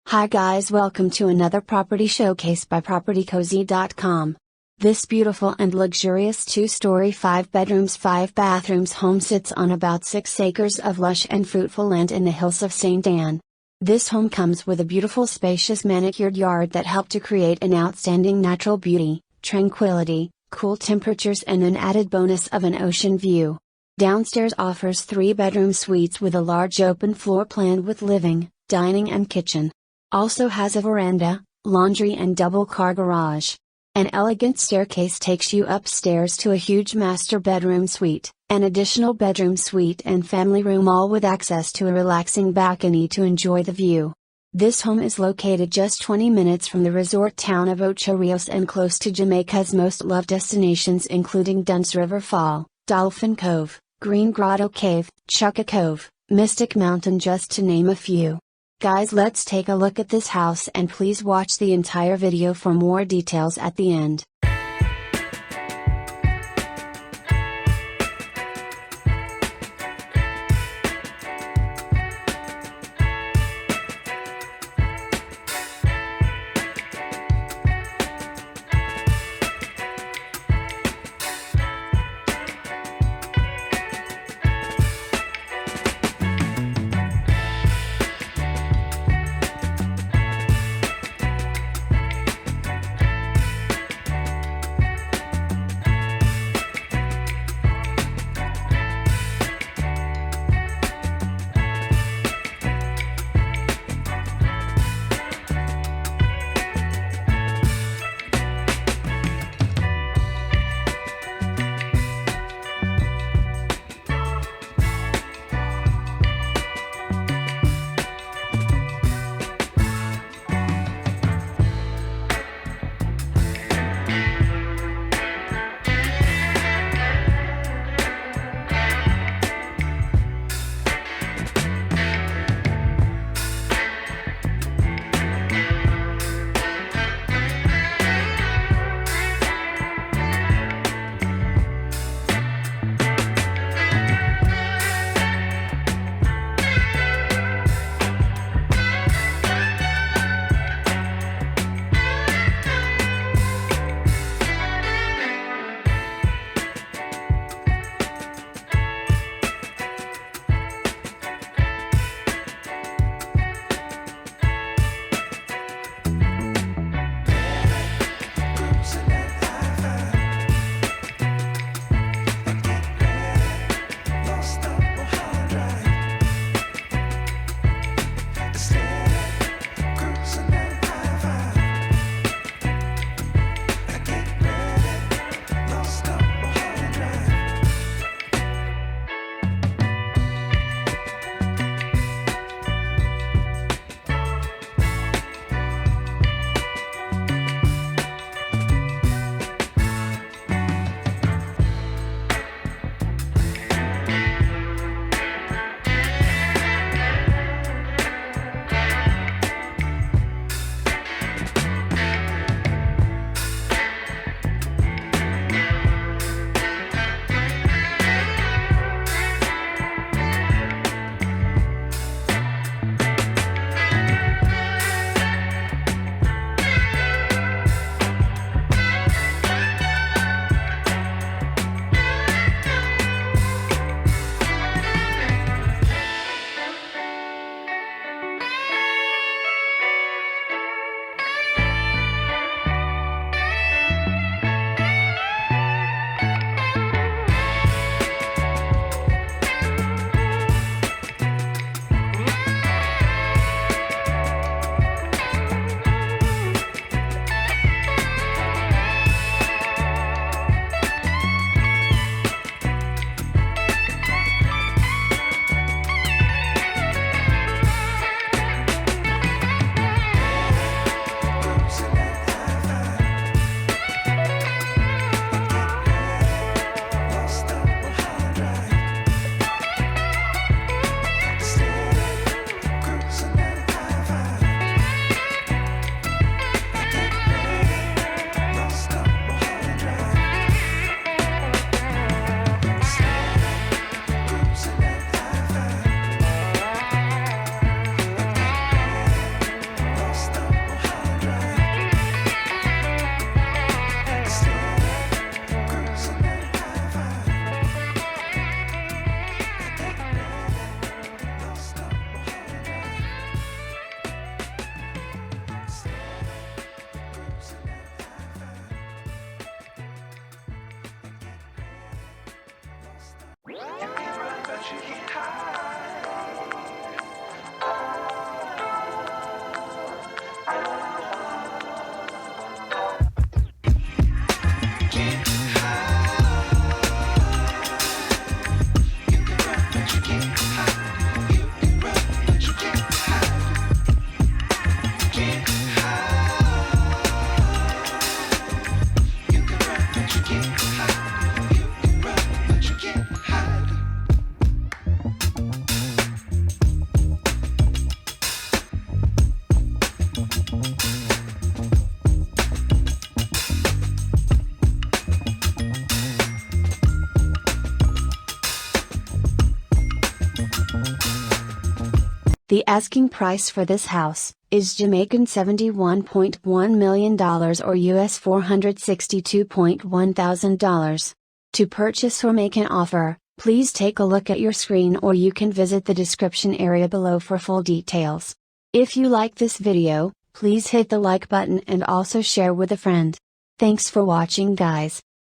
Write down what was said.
Hi guys, welcome to another property showcase by PropertyCozy.com. This beautiful and luxurious 2-story 5 bedrooms 5 bathrooms home sits on about 6 acres of lush and fruitful land in the hills of St. Anne. This home comes with a beautiful spacious manicured yard that helped to create an outstanding natural beauty, tranquility, cool temperatures and an added bonus of an ocean view. Downstairs offers 3-bedroom suites with a large open floor plan with living, dining and kitchen. Also has a veranda, laundry and double car garage. An elegant staircase takes you upstairs to a huge master bedroom suite, an additional bedroom suite and family room, all with access to a relaxing balcony to enjoy the view. This home is located just 20 minutes from the resort town of Ocho Rios and close to Jamaica's most loved destinations including Dunn's River Fall, Dolphin Cove, Green Grotto Cave, Chukka Cove, Mystic Mountain, just to name a few. Guys, let's take a look at this house and please watch the entire video for more details at the end. The asking price for this house is Jamaican $71.1 million or US $462.1 thousand. To purchase or make an offer, please take a look at your screen or you can visit the description area below for full details. If you like this video, please hit the like button and also share with a friend. Thanks for watching, guys.